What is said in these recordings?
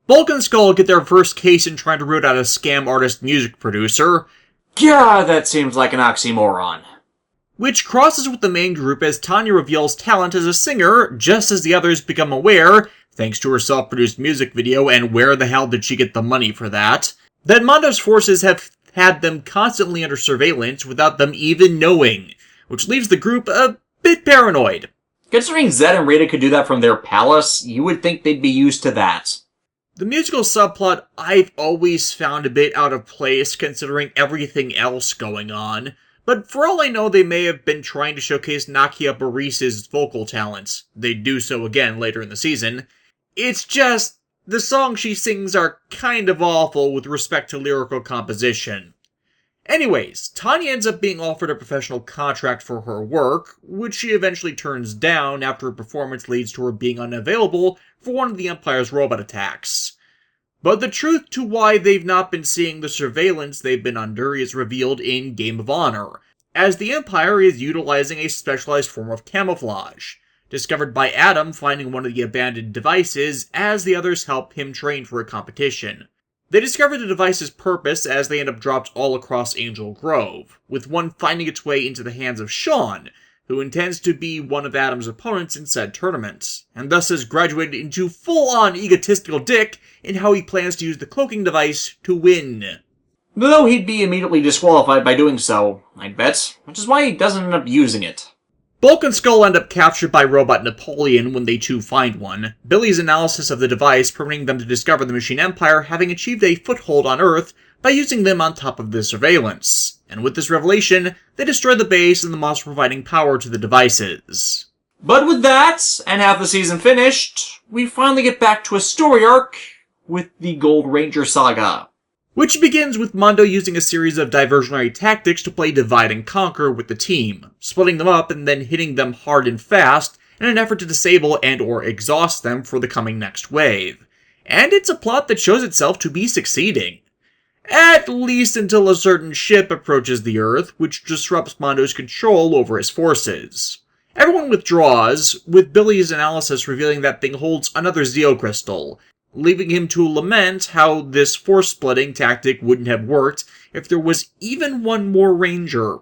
Bulk and Skull get their first case in trying to root out a scam artist music producer. God, that seems like an oxymoron. Which crosses with the main group as Tanya reveals talent as a singer, just as the others become aware, thanks to her self-produced music video and where the hell did she get the money for that Mondo's forces have had them constantly under surveillance without them even knowing, which leaves the group a bit paranoid. Considering Zed and Rita could do that from their palace, you would think they'd be used to that. The musical subplot I've always found a bit out of place considering everything else going on, but for all I know they may have been trying to showcase Nakia Boris's vocal talents. They'd do so again later in the season. It's just, the songs she sings are kind of awful with respect to lyrical composition. Anyways, Tanya ends up being offered a professional contract for her work, which she eventually turns down after her performance leads to her being unavailable for one of the Empire's robot attacks. But the truth to why they've not been seeing the surveillance they've been under is revealed in Game of Honor, as the Empire is utilizing a specialized form of camouflage, discovered by Adam finding one of the abandoned devices as the others help him train for a competition. They discover the device's purpose as they end up dropped all across Angel Grove, with one finding its way into the hands of Sean, who intends to be one of Adam's opponents in said tournament, and thus has graduated into full-on egotistical dick in how he plans to use the cloaking device to win. Though he'd be immediately disqualified by doing so, I'd bet, which is why he doesn't end up using it. Bulk and Skull end up captured by Robot Napoleon when they too find one, Billy's analysis of the device permitting them to discover the Machine Empire having achieved a foothold on Earth by using them on top of the surveillance. And with this revelation, they destroy the base and the monster providing power to the devices. But with that, and half the season finished, we finally get back to a story arc with the Gold Ranger Saga. Which begins with Mondo using a series of diversionary tactics to play divide and conquer with the team, splitting them up and then hitting them hard and fast in an effort to disable and or exhaust them for the coming next wave. And it's a plot that shows itself to be succeeding. At least until a certain ship approaches the Earth, which disrupts Mondo's control over his forces. Everyone withdraws, with Billy's analysis revealing that thing holds another Zeo crystal, leaving him to lament how this force-splitting tactic wouldn't have worked if there was even one more Ranger.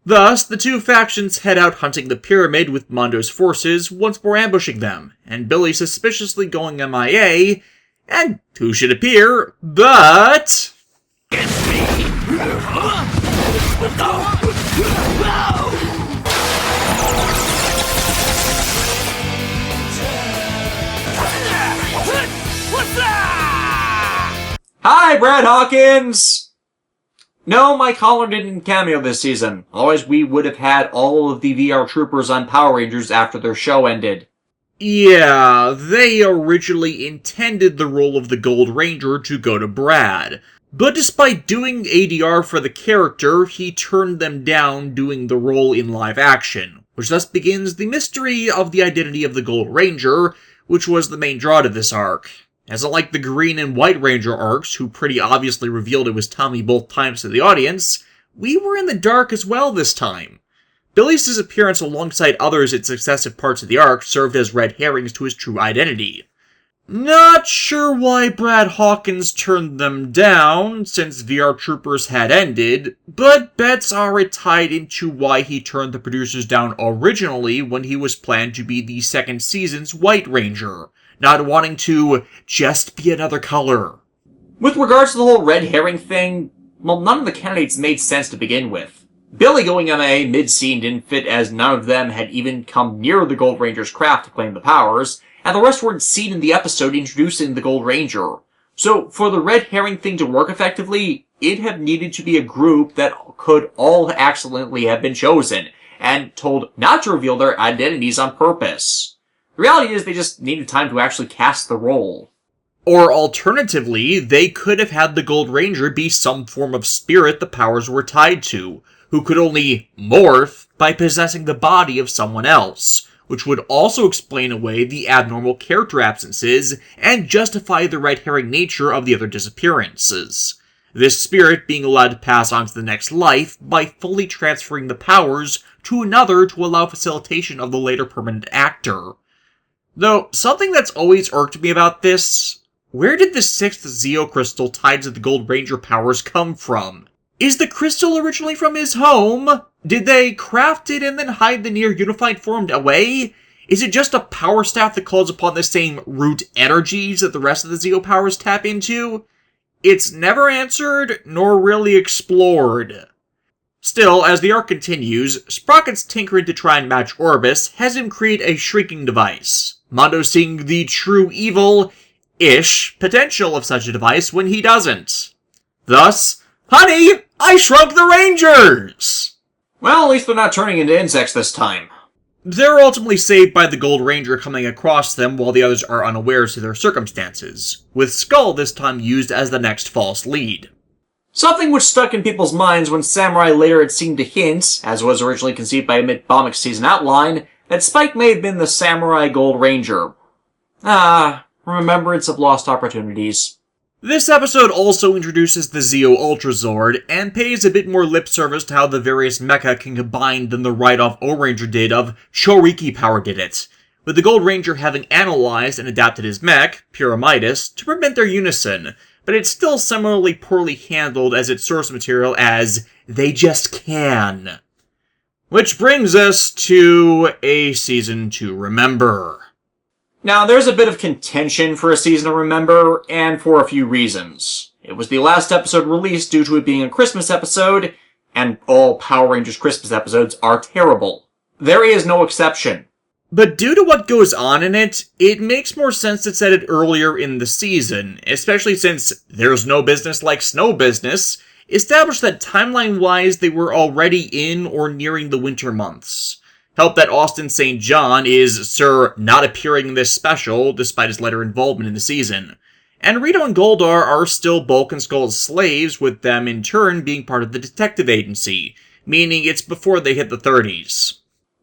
Thus, the two factions head out hunting the pyramid with Mondo's forces once more ambushing them, and Billy suspiciously going MIA, and who should appear but... It's me! Hi, Brad Hawkins! No, Mike Holland didn't cameo this season. Otherwise, we would have had all of the VR troopers on Power Rangers after their show ended. Yeah, they originally intended the role of the Gold Ranger to go to Brad. But despite doing ADR for the character, he turned them down doing the role in live action, which thus begins the mystery of the identity of the Gold Ranger, which was the main draw to this arc. As unlike the Green and White Ranger arcs, who pretty obviously revealed it was Tommy both times to the audience, we were in the dark as well this time. Billy's disappearance alongside others in successive parts of the arc served as red herrings to his true identity. Not sure why Brad Hawkins turned them down, since VR Troopers had ended, but bets are it tied into why he turned the producers down originally when he was planned to be the second season's White Ranger, not wanting to just be another color. With regards to the whole red herring thing, well, none of the candidates made sense to begin with. Billy going MIA mid-scene didn't fit as none of them had even come near the Gold Ranger's craft to claim the powers, and the rest weren't seen in the episode introducing the Gold Ranger. So, for the red herring thing to work effectively, it'd have needed to be a group that could all accidentally have been chosen, and told not to reveal their identities on purpose. The reality is they just needed time to actually cast the role. Or alternatively, they could have had the Gold Ranger be some form of spirit the powers were tied to, who could only morph by possessing the body of someone else, which would also explain away the abnormal character absences and justify the red herring nature of the other disappearances. This spirit being allowed to pass on to the next life by fully transferring the powers to another to allow facilitation of the later permanent actor. Though, something that's always irked me about this, where did the 6th Zeo crystal tied to the Gold Ranger powers come from? Is the crystal originally from his home? Did they craft it and then hide the near unified form away? Is it just a power staff that calls upon the same root energies that the rest of the Zeo powers tap into? It's never answered, nor really explored. Still, as the arc continues, Sprocket's tinkering to try and match Orbis has him create a shrinking device, Mondo seeing the true evil-ish potential of such a device when he doesn't. Thus, honey, I shrunk the Rangers! Well, at least they're not turning into insects this time. They're ultimately saved by the Gold Ranger coming across them while the others are unawares to their circumstances, with Skull this time used as the next false lead. Something which stuck in people's minds when Samurai later had seemed to hint, as was originally conceived by Mitbomic's season outline, that Spike may have been the Samurai Gold Ranger. Remembrance of lost opportunities. This episode also introduces the Zeo Ultra Zord, and pays a bit more lip service to how the various mecha can combine than the write-off O-Ranger did of Choriki Power did it, with the Gold Ranger having analyzed and adapted his mech, Pure Midas, to prevent their unison, but it's still similarly poorly handled as its source material as they just can. Which brings us to a season to remember. Now, there's a bit of contention for a season to remember, and for a few reasons. It was the last episode released due to it being a Christmas episode, and all Power Rangers Christmas episodes are terrible. There is no exception. But due to what goes on in it, it makes more sense to set it earlier in the season, especially since There's No Business Like Snow Business established that timeline-wise they were already in or nearing the winter months. Help that Austin St. John is, sir, not appearing in this special, despite his later involvement in the season. And Rito and Goldar are still Bulk and Skull's slaves, with them in turn being part of the detective agency, meaning it's before they hit the 30s.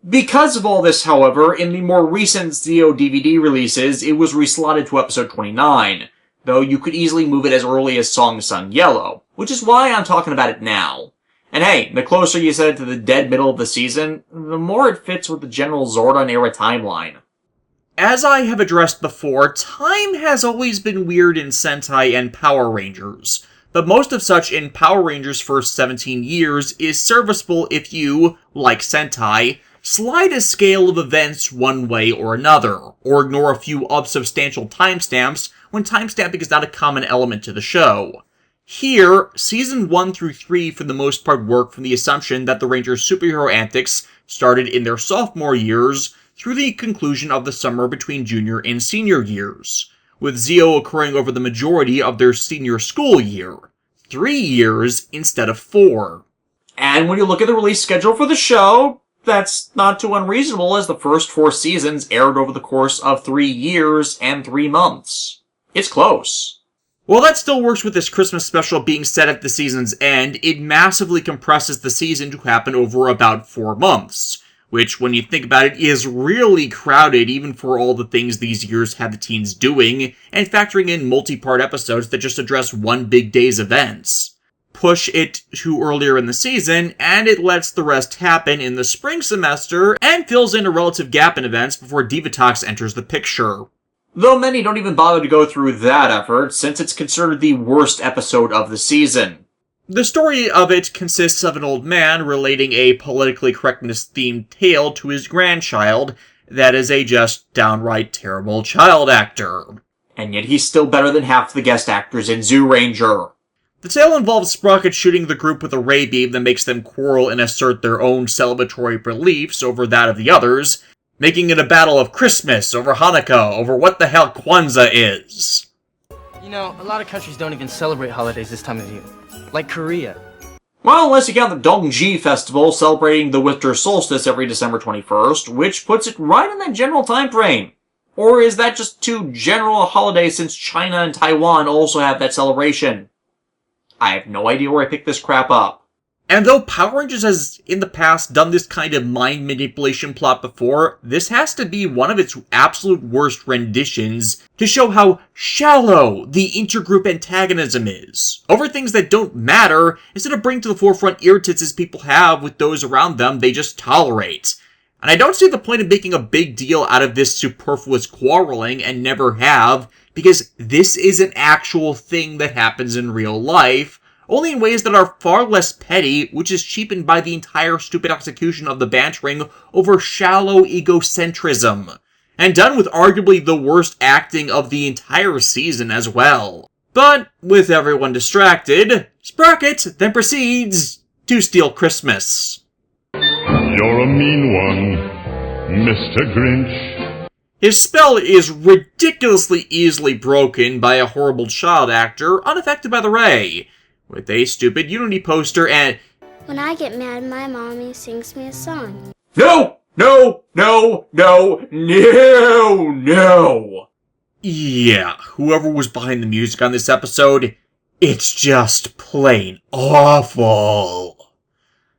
Because of all this, however, in the more recent Zeo DVD releases, it was reslotted to episode 29, though you could easily move it as early as Song Sun Yellow, which is why I'm talking about it now. And hey, the closer you set it to the dead middle of the season, the more it fits with the general Zordon era timeline. As I have addressed before, time has always been weird in Sentai and Power Rangers, but most of such in Power Rangers' first 17 years is serviceable if you, like Sentai, slide a scale of events one way or another, or ignore a few unsubstantial timestamps when timestamping is not a common element to the show. Here, Season 1 through 3 for the most part work from the assumption that the Rangers' superhero antics started in their sophomore years through the conclusion of the summer between junior and senior years, with Zeo occurring over the majority of their senior school year. 3 years instead of 4. And when you look at the release schedule for the show, that's not too unreasonable, as the first 4 seasons aired over the course of 3 years and 3 months. It's close. While that still works with this Christmas special being set at the season's end, it massively compresses the season to happen over about 4 months, which, when you think about it, is really crowded even for all the things these years had the teens doing, and factoring in multi-part episodes that just address one big day's events. Push it to earlier in the season, and it lets the rest happen in the spring semester, and fills in a relative gap in events before Divatox enters the picture. Though many don't even bother to go through that effort, since it's considered the worst episode of the season. The story of it consists of an old man relating a politically correctness-themed tale to his grandchild that is a just downright terrible child actor. And yet he's still better than half the guest actors in Zoo Ranger. The tale involves Sprocket shooting the group with a ray beam that makes them quarrel and assert their own celebratory beliefs over that of the others, making it a battle of Christmas over Hanukkah over what the hell Kwanzaa is. You know, a lot of countries don't even celebrate holidays this time of year. Like Korea. Well, unless you count the Dongji Festival celebrating the winter solstice every December 21st, which puts it right in that general time frame. Or is that just too general a holiday since China and Taiwan also have that celebration? I have no idea where I picked this crap up. And though Power Rangers has, in the past, done this kind of mind manipulation plot before, this has to be one of its absolute worst renditions to show how shallow the intergroup antagonism is. Over things that don't matter, instead of bringing to the forefront irritances people have with those around them they just tolerate. And I don't see the point of making a big deal out of this superfluous quarreling, and never have, because this is an actual thing that happens in real life, only in ways that are far less petty, which is cheapened by the entire stupid execution of the bantering over shallow egocentrism, and done with arguably the worst acting of the entire season as well. But, with everyone distracted, Sprocket then proceeds to steal Christmas. You're a mean one, Mr. Grinch. His spell is ridiculously easily broken by a horrible child actor unaffected by the ray, with a stupid Unity poster and... When I get mad, my mommy sings me a song. No! No! No! No! No! No! Yeah, whoever was behind the music on this episode, it's just plain awful.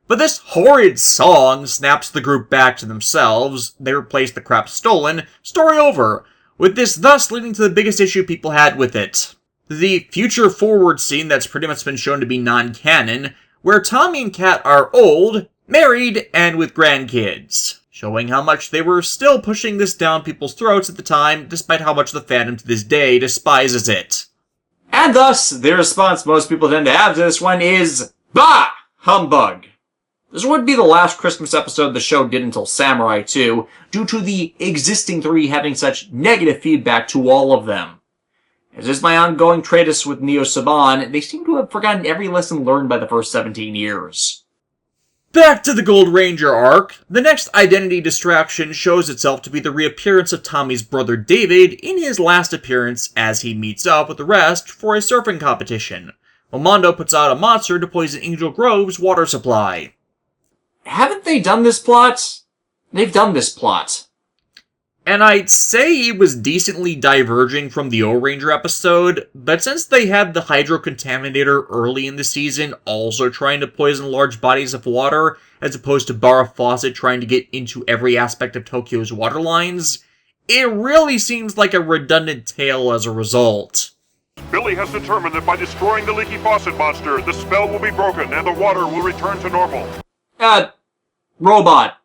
But this horrid song snaps the group back to themselves, they replace the crap stolen, story over, with this thus leading to the biggest issue people had with it. The future forward scene that's pretty much been shown to be non-canon, where Tommy and Kat are old, married, and with grandkids, showing how much they were still pushing this down people's throats at the time, despite how much the fandom to this day despises it. And thus, the response most people tend to have to this one is, Bah! Humbug! This would be the last Christmas episode the show did until Samurai 2, due to the existing 3 having such negative feedback to all of them. As is my ongoing treatise with Neo Saban, they seem to have forgotten every lesson learned by the first 17 years. Back to the Gold Ranger arc, the next identity distraction shows itself to be the reappearance of Tommy's brother David in his last appearance as he meets up with the rest for a surfing competition, while Mondo puts out a monster to poison Angel Grove's water supply. Haven't they done this plot? They've done this plot. And I'd say it was decently diverging from the O-Ranger episode, but since they had the Hydro Contaminator early in the season also trying to poison large bodies of water, as opposed to Laura Faucet trying to get into every aspect of Tokyo's water lines, it really seems like a redundant tale as a result. Billy has determined that by destroying the Leaky Faucet monster, the spell will be broken and the water will return to normal. Robot.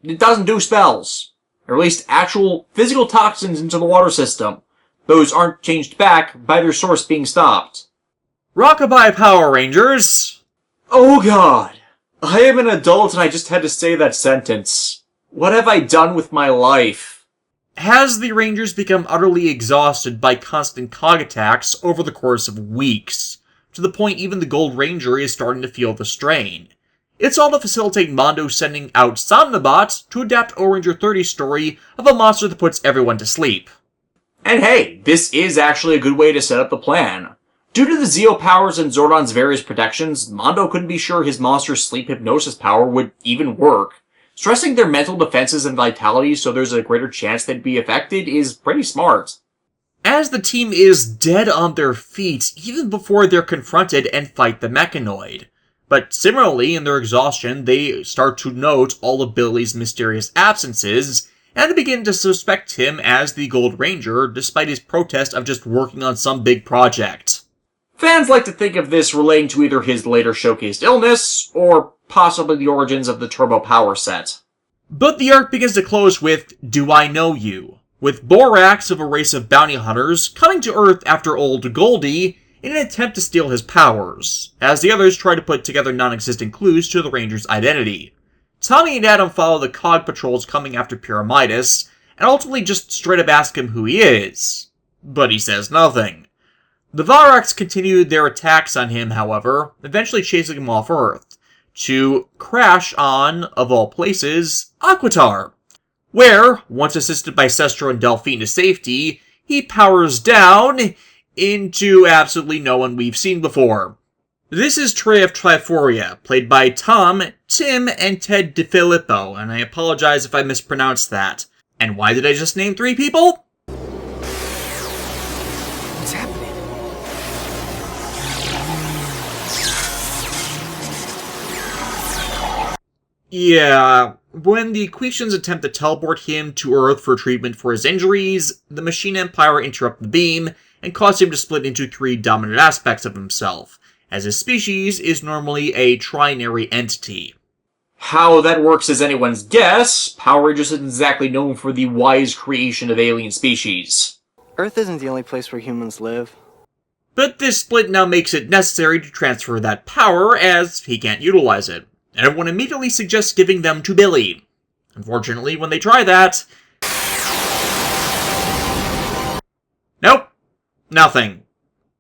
It doesn't do spells. Or at least actual physical toxins into the water system. Those aren't changed back by their source being stopped. Rockabye Power Rangers! Oh god. I am an adult and I just had to say that sentence. What have I done with my life? Has the Rangers become utterly exhausted by constant cog attacks over the course of weeks, to the point even the Gold Ranger is starting to feel the strain. It's all to facilitate Mondo sending out Somnobot to adapt O-Ranger 30's story of a monster that puts everyone to sleep. And hey, this is actually a good way to set up the plan. Due to the Zeo powers and Zordon's various protections, Mondo couldn't be sure his monster's sleep hypnosis power would even work. Stressing their mental defenses and vitality so there's a greater chance they'd be affected is pretty smart. As the team is dead on their feet even before they're confronted and fight the mechanoid. But similarly, in their exhaustion, they start to note all of Billy's mysterious absences, and begin to suspect him as the Gold Ranger, despite his protest of just working on some big project. Fans like to think of this relating to either his later showcased illness, or possibly the origins of the Turbo Power set. But the arc begins to close with Do I Know You? With Borax of a race of bounty hunters coming to Earth after old Goldie, in an attempt to steal his powers, as the others try to put together non-existent clues to the Ranger's identity. Tommy and Adam follow the COG patrols coming after Pyramidas, and ultimately just straight up ask him who he is. But he says nothing. The Varaks continue their attacks on him, however, eventually chasing him off Earth, to crash on, of all places, Aquitar, where, once assisted by Sestro and Delphine to safety, he powers down into absolutely no one we've seen before. This is Trey of Triforia, played by Tom, Tim, and Ted DeFilippo, and I apologize if I mispronounced that. And why did I just name 3 people? What's happening? Yeah, when the Equestrians attempt to teleport him to Earth for treatment for his injuries, the Machine Empire interrupt the beam, and cause him to split into 3 dominant aspects of himself, as his species is normally a trinary entity. How that works is anyone's guess. Power Rangers isn't exactly known for the wise creation of alien species. Earth isn't the only place where humans live. But this split now makes it necessary to transfer that power, as he can't utilize it. And everyone immediately suggests giving them to Billy. Unfortunately, when they try that... Nope. Nothing.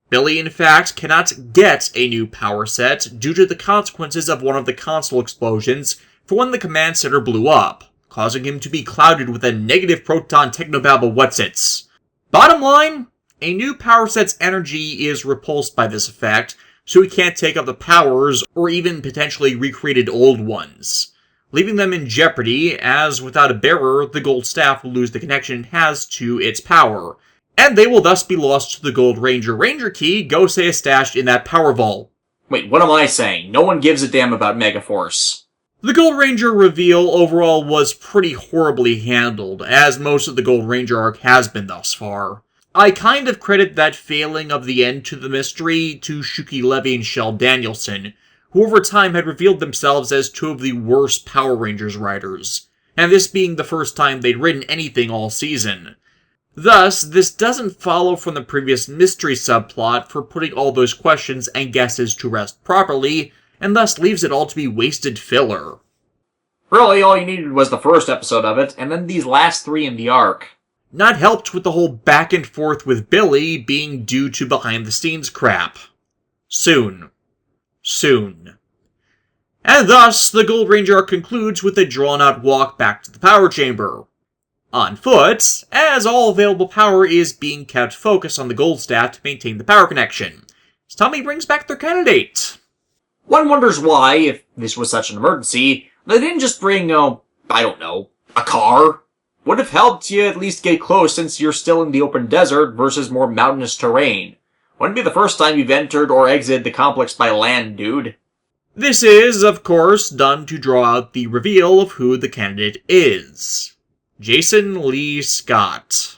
Billy, in fact, cannot get a new power set due to the consequences of one of the console explosions for when the command center blew up, causing him to be clouded with a negative proton technobabble whatsits. Bottom line, a new power set's energy is repulsed by this effect, so he can't take up the powers or even potentially recreated old ones, leaving them in jeopardy, as without a bearer, the Gold Staff will lose the connection it has to its power, and they will thus be lost to the Gold Ranger key Zeo stashed in that power vault. Wait, what am I saying? No one gives a damn about Megaforce. The Gold Ranger reveal overall was pretty horribly handled, as most of the Gold Ranger arc has been thus far. I kind of credit that failing of the end to the mystery to Shuki Levy and Shel Danielson, who over time had revealed themselves as two of the worst Power Rangers writers, and this being the first time they'd written anything all season. Thus, this doesn't follow from the previous mystery subplot for putting all those questions and guesses to rest properly, and thus leaves it all to be wasted filler. Really, all you needed was the first episode of it, and then these last 3 in the arc. Not helped with the whole back and forth with Billy being due to behind-the-scenes crap. Soon. Soon. And thus, the Gold Ranger arc concludes with a drawn-out walk back to the power chamber. On foot, as all available power is being kept focused on the Gold Staff to maintain the power connection, as Tommy brings back their candidate. One wonders why, if this was such an emergency, they didn't just bring, I don't know, a car. Would have helped you at least get close since you're still in the open desert versus more mountainous terrain. Wouldn't be the first time you've entered or exited the complex by land, dude. This is, of course, done to draw out the reveal of who the candidate is. Jason Lee Scott.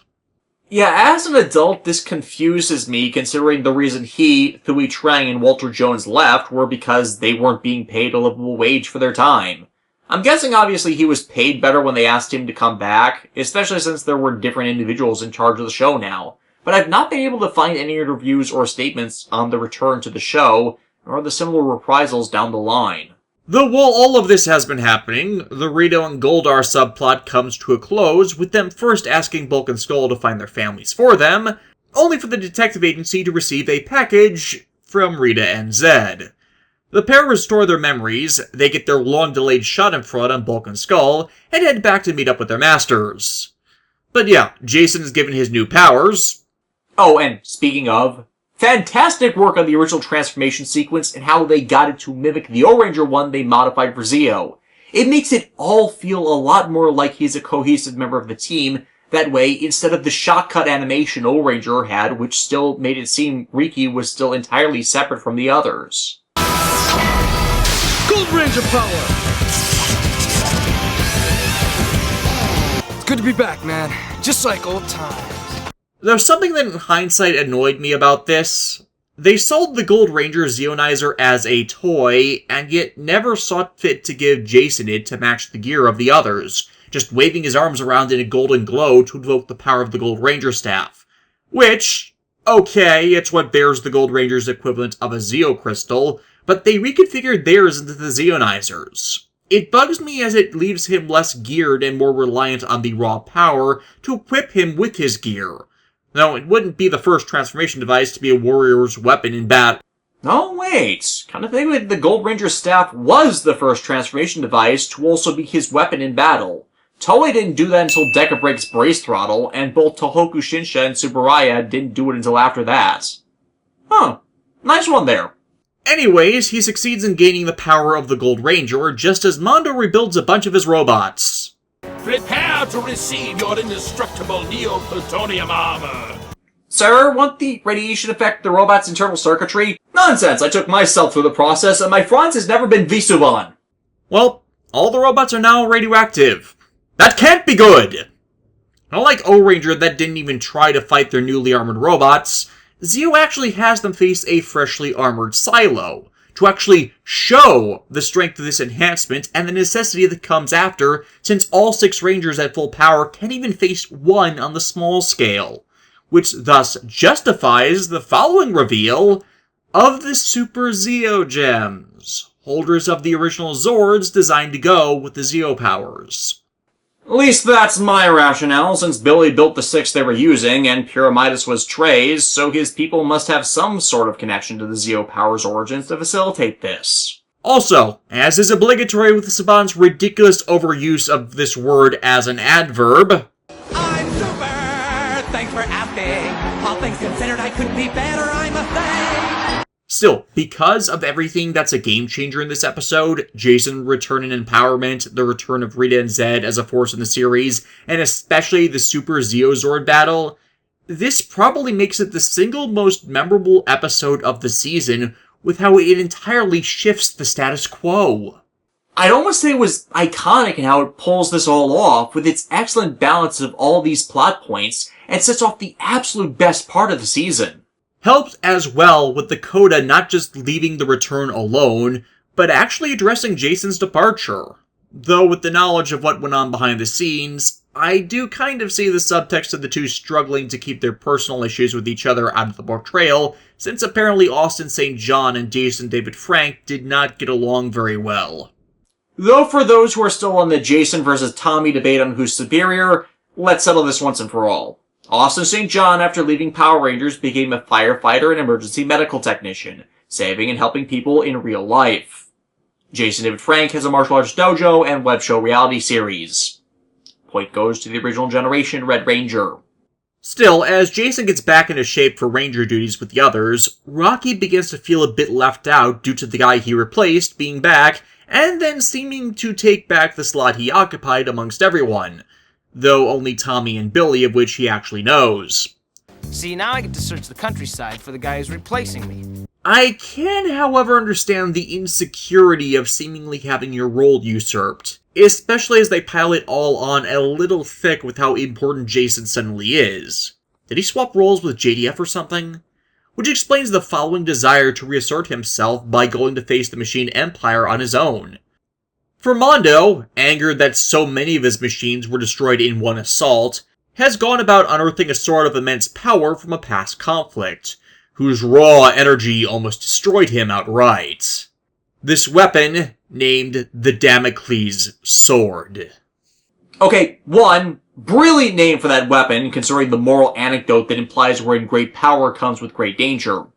Yeah, as an adult, this confuses me considering the reason he, Thuy Trang, and Walter Jones left were because they weren't being paid a livable wage for their time. I'm guessing obviously he was paid better when they asked him to come back, especially since there were different individuals in charge of the show now, but I've not been able to find any interviews or statements on the return to the show, nor the similar reprisals down the line. Though while all of this has been happening, the Rito and Goldar subplot comes to a close, with them first asking Bulk and Skull to find their families for them, only for the detective agency to receive a package from Rita and Zed. The pair restore their memories, they get their long-delayed Schadenfreude on Bulk and Skull, and head back to meet up with their masters. But yeah, Jason is given his new powers. Oh, and speaking of, fantastic work on the original transformation sequence and how they got it to mimic the O-Ranger one they modified for Zeo. It makes it all feel a lot more like he's a cohesive member of the team, that way, instead of the shot-cut animation O-Ranger had, which still made it seem Riki was still entirely separate from the others. Gold Ranger power! It's good to be back, man. Just like old times. There's something that in hindsight annoyed me about this. They sold the Gold Ranger Zeonizer as a toy, and yet never saw fit to give Jason it to match the gear of the others, just waving his arms around in a golden glow to invoke the power of the Gold Ranger staff. Which, okay, it's what bears the Gold Ranger's equivalent of a Zeo crystal, but they reconfigured theirs into the Zeonizers. It bugs me as it leaves him less geared and more reliant on the raw power to equip him with his gear. Though it wouldn't be the first transformation device to be a warrior's weapon in battle. Oh, wait. Kind of think that the Gold Ranger staff was the first transformation device to also be his weapon in battle. Toei didn't do that until Deca Break's Brace Throttle, and both Tohoku Shinsha and Tsuburaya didn't do it until after that. Huh. Nice one there. Anyways, he succeeds in gaining the power of the Gold Ranger just as Mondo rebuilds a bunch of his robots. Prepare to receive your indestructible neo-plutonium armor. Sir, won't the radiation affect the robot's internal circuitry? Nonsense, I took myself through the process and my Franz has never been Visuban. Well, all the robots are now radioactive. That can't be good! Unlike O-Ranger that didn't even try to fight their newly armored robots, Zeo actually has them face a freshly armored Silo, to actually show the strength of this enhancement and the necessity that comes after, since all 6 Rangers at full power can't even face one on the small scale. which thus justifies the following reveal of the Super Zeo Gems, holders of the original Zords designed to go with the Zeo powers. At least that's my rationale, since Billy built the 6 they were using, and Pure Midas was Trey's, so his people must have some sort of connection to the Zeo powers' origins to facilitate this. Also, as is obligatory with the Saban's ridiculous overuse of this word as an adverb, I'm super! Thanks for asking! All things considered, I couldn't be better, I must say! Still, because of everything that's a game changer in this episode, Jason return in empowerment, the return of Rita and Zed as a force in the series, and especially the Super Zeo Zord battle, this probably makes it the single most memorable episode of the season with how it entirely shifts the status quo. I'd almost say it was iconic in how it pulls this all off, with its excellent balance of all these plot points, and sets off the absolute best part of the season. Helped as well with the Coda not just leaving the return alone, but actually addressing Jason's departure. Though with the knowledge of what went on behind the scenes, I do kind of see the subtext of the two struggling to keep their personal issues with each other out of the portrayal, since apparently Austin St. John and Jason David Frank did not get along very well. Though for those who are still on the Jason versus Tommy debate on who's superior, let's settle this once and for all. Austin St. John, after leaving Power Rangers, became a firefighter and emergency medical technician, saving and helping people in real life. Jason David Frank has a martial arts dojo and web show reality series. Point goes to the original generation Red Ranger. Still, as Jason gets back into shape for Ranger duties with the others, Rocky begins to feel a bit left out due to the guy he replaced being back, and then seeming to take back the slot he occupied amongst everyone, though only Tommy and Billy of which he actually knows. See, now I get to search the countryside for the guy who's replacing me. I can, however, understand the insecurity of seemingly having your role usurped, especially as they pile it all on a little thick with how important Jason suddenly is. Did he swap roles with JDF or something? Which explains the following desire to reassert himself by going to face the Machine Empire on his own. For Mondo, angered that so many of his machines were destroyed in one assault, has gone about unearthing a sword of immense power from a past conflict, whose raw energy almost destroyed him outright. This weapon, named the Damocles Sword. Okay, 1, brilliant name for that weapon, considering the moral anecdote that implies wherein great power comes with great danger.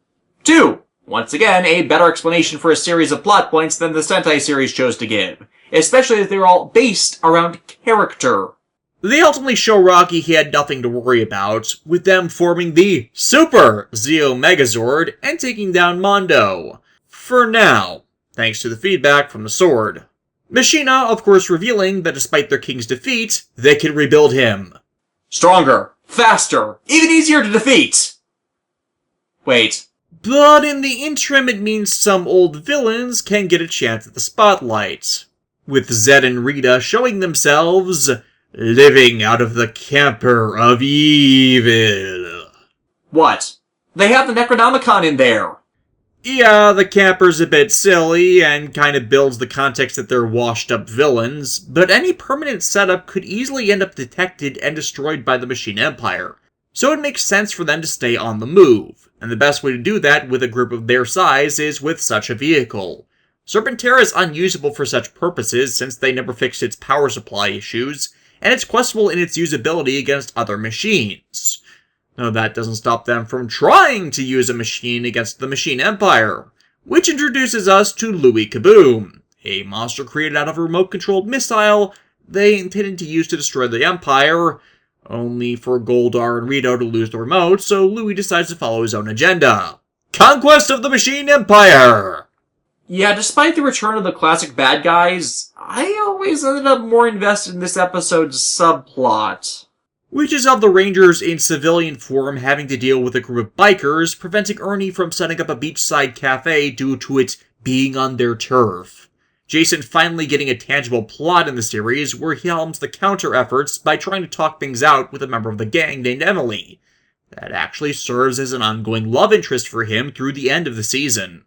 2, once again, a better explanation for a series of plot points than the Sentai series chose to give, especially as they're all based around character. They ultimately show Rocky he had nothing to worry about, with them forming the Super Zeo Megazord and taking down Mondo. For now, thanks to the feedback from the sword. Machinae, of course, revealing that despite their king's defeat, they can rebuild him. Stronger, faster, even easier to defeat! Wait. But in the interim, it means some old villains can get a chance at the spotlight, with Zed and Rita showing themselves living out of the camper of evil. What? They have the Necronomicon in there! Yeah, the camper's a bit silly and kind of builds the context that they're washed-up villains, but any permanent setup could easily end up detected and destroyed by the Machine Empire, so it makes sense for them to stay on the move, and the best way to do that with a group of their size is with such a vehicle. Serpentera is unusable for such purposes since they never fixed its power supply issues, and it's questionable in its usability against other machines. Now that doesn't stop them from trying to use a machine against the Machine Empire, which introduces us to Louie Kaboom, a monster created out of a remote-controlled missile they intended to use to destroy the Empire, only for Goldar and Rito to lose the remote, so Louie decides to follow his own agenda. Conquest of the Machine Empire! Yeah, despite the return of the classic bad guys, I always ended up more invested in this episode's subplot. Which is of the Rangers in civilian form having to deal with a group of bikers, preventing Ernie from setting up a beachside cafe due to it being on their turf. Jason finally getting a tangible plot in the series where he helms the counter efforts by trying to talk things out with a member of the gang named Emily. That actually serves as an ongoing love interest for him through the end of the season.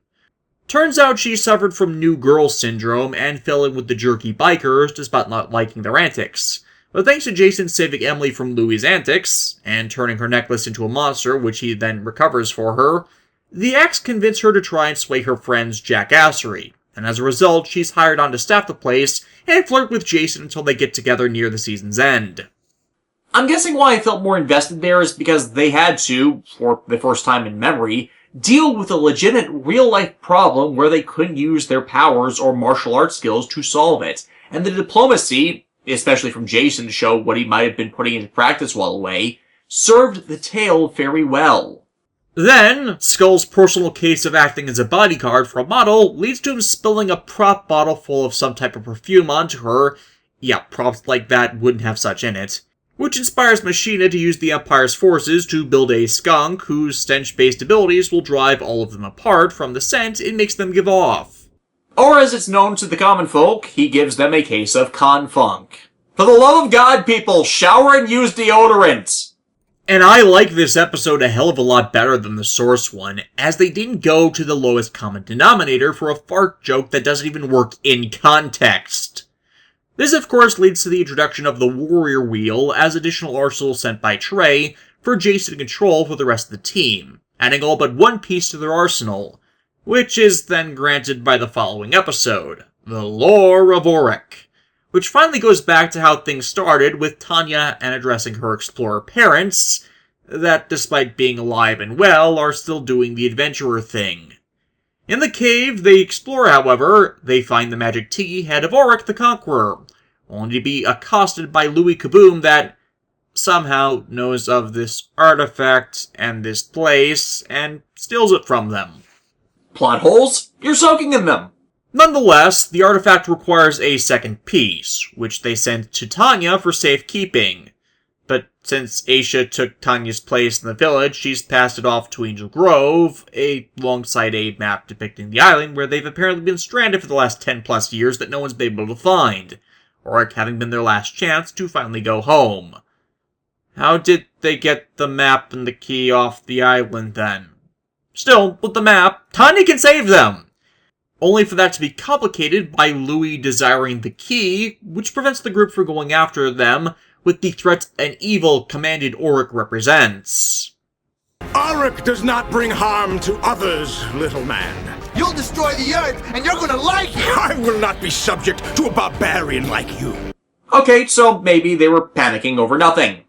Turns out she suffered from new girl syndrome and fell in with the jerky bikers despite not liking their antics, But thanks to Jason saving Emily from Louie's antics, and turning her necklace into a monster, which he then recovers for her, the ex convince her to try and sway her friend's jackassery, and as a result, she's hired on to staff the place and flirt with Jason until they get together near the season's end. I'm guessing why I felt more invested there is because they had to, for the first time in memory, deal with a legitimate real-life problem where they couldn't use their powers or martial arts skills to solve it, and the diplomacy, especially from Jason to show what he might have been putting into practice while away, served the tale very well. Then, Skull's personal case of acting as a bodyguard for a model leads to him spilling a prop bottle full of some type of perfume onto her. Yeah, props like that wouldn't have such in it. Which inspires Machinae to use the Empire's forces to build a skunk whose stench-based abilities will drive all of them apart from the scent it makes them give off. Or as it's known to the common folk, he gives them a case of con-funk. For the love of God, people, shower and use deodorant! And I like this episode a hell of a lot better than the source one, as they didn't go to the lowest common denominator for a fart joke that doesn't even work in context. This, of course, leads to the introduction of the Warrior Wheel as additional arsenal sent by Trey for Jason to control for the rest of the team, adding all but one piece to their arsenal, which is then granted by the following episode, the Laura Boric, which finally goes back to how things started with Tanya and addressing her explorer parents, that despite being alive and well, are still doing the adventurer thing. In the cave they explore, however, they find the magic tea head of Auric the Conqueror, only to be accosted by Louie Kaboom that somehow knows of this artifact and this place and steals it from them. Plot holes? You're soaking in them! Nonetheless, the artifact requires a second piece, which they send to Tanya for safekeeping. But since Aisha took Tanya's place in the village, she's passed it off to Angel Grove, alongside a map depicting the island where they've apparently been stranded for the last 10 plus years that no one's been able to find, Auric having been their last chance to finally go home. How did they get the map and the key off the island then? Still, with the map, Tanya can save them! Only for that to be complicated by Louie desiring the key, which prevents the group from going after them, with the threat an evil commanded Auric represents. Auric does not bring harm to others, little man. You'll destroy the Earth, and you're gonna like it! I will not be subject to a barbarian like you. Okay, so maybe they were panicking over nothing.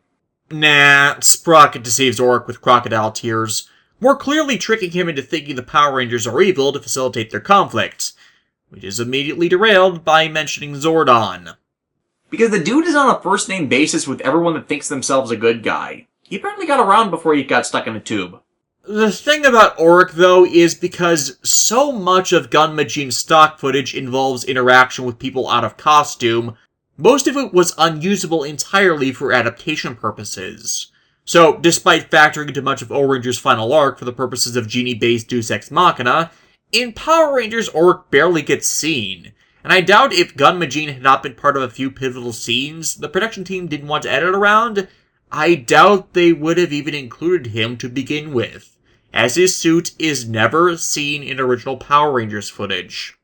Nah, Sprocket deceives Auric with crocodile tears, more clearly tricking him into thinking the Power Rangers are evil to facilitate their conflict, which is immediately derailed by mentioning Zordon. Because the dude is on a first-name basis with everyone that thinks themselves a good guy. He apparently got around before he got stuck in a tube. The thing about Auric, though, is because so much of Gunmagene's stock footage involves interaction with people out of costume, most of it was unusable entirely for adaptation purposes. So, despite factoring into much of O-Ranger's final arc for the purposes of genie-based Deus Ex Machina, in Power Rangers, Auric barely gets seen. And I doubt if Gunmagene had not been part of a few pivotal scenes the production team didn't want to edit around, I doubt they would have even included him to begin with, as his suit is never seen in original Power Rangers footage.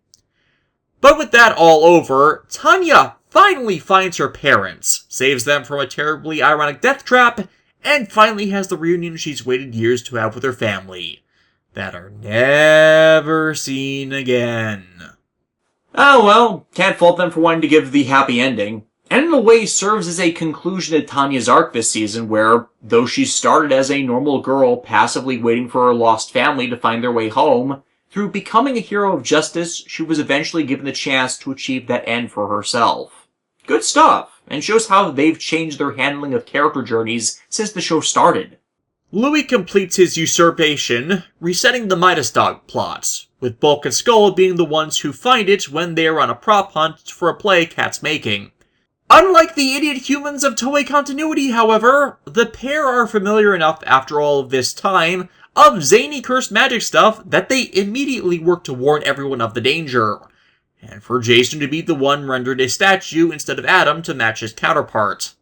But with that all over, Tanya finally finds her parents, saves them from a terribly ironic death trap, and finally has the reunion she's waited years to have with her family, that are never seen again. Oh well, can't fault them for wanting to give the happy ending. And in a way serves as a conclusion to Tanya's arc this season where, though she started as a normal girl passively waiting for her lost family to find their way home, through becoming a hero of justice, she was eventually given the chance to achieve that end for herself. Good stuff, and shows how they've changed their handling of character journeys since the show started. Louie completes his usurpation, resetting the Midas Dawg plot, with Bulk and Skull being the ones who find it when they are on a prop hunt for a play Cat's making. Unlike the idiot humans of Toei continuity, however, the pair are familiar enough after all of this time of zany cursed magic stuff that they immediately work to warn everyone of the danger, and for Jason to be the one rendered a statue instead of Adam to match his counterpart.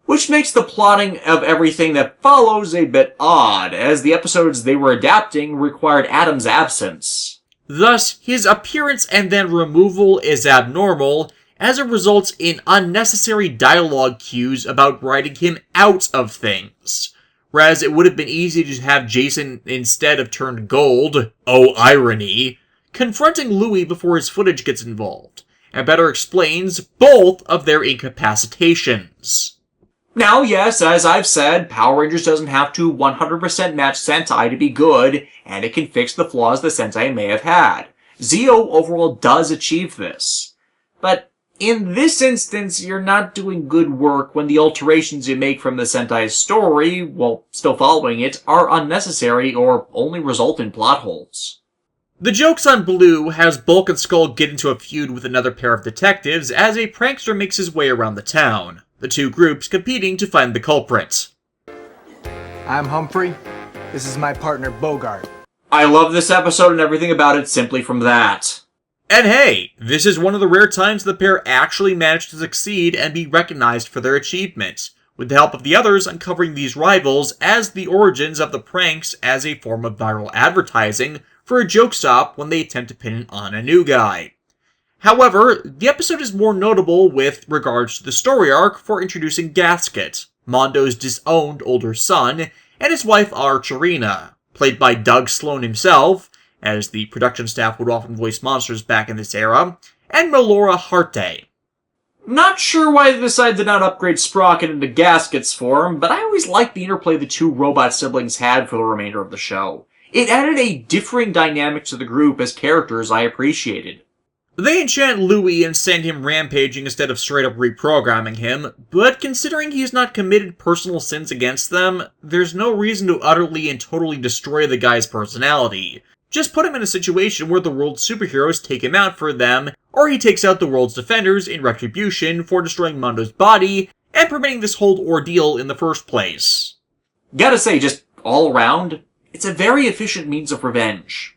Which makes the plotting of everything that follows a bit odd, as the episodes they were adapting required Adam's absence. Thus, his appearance and then removal is abnormal, as it results in unnecessary dialogue cues about writing him out of things. Whereas it would have been easy to have Jason instead have turned gold, oh irony, confronting Louie before his footage gets involved, and better explains both of their incapacitations. Now, yes, as I've said, Power Rangers doesn't have to 100% match Sentai to be good, and it can fix the flaws the Sentai may have had. Zeo overall does achieve this. But in this instance, you're not doing good work when the alterations you make from the Sentai's story, while still following it, are unnecessary or only result in plot holes. The joke's on Blue has Bulk and Skull get into a feud with another pair of detectives as a prankster makes his way around the town, the two groups competing to find the culprit. I'm Humphrey. This is my partner, Bogart. I love this episode and everything about it simply from that. And hey, this is one of the rare times the pair actually managed to succeed and be recognized for their achievement, with the help of the others uncovering these rivals as the origins of the pranks as a form of viral advertising for a joke stop when they attempt to pin it on a new guy. However, the episode is more notable with regards to the story arc for introducing Gasket, Mondo's disowned older son, and his wife Archerina, played by Doug Sloan himself, as the production staff would often voice monsters back in this era, and Melora Harte. Not sure why they decided to not upgrade Sprocket into Gasket's form, but I always liked the interplay the two robot siblings had for the remainder of the show. It added a differing dynamic to the group as characters I appreciated. They enchant Louie and send him rampaging instead of straight up reprogramming him, but considering he's not committed personal sins against them, there's no reason to utterly and totally destroy the guy's personality. Just put him in a situation where the world's superheroes take him out for them, or he takes out the world's defenders in retribution for destroying Mondo's body and permitting this whole ordeal in the first place. Gotta say, just all around, it's a very efficient means of revenge.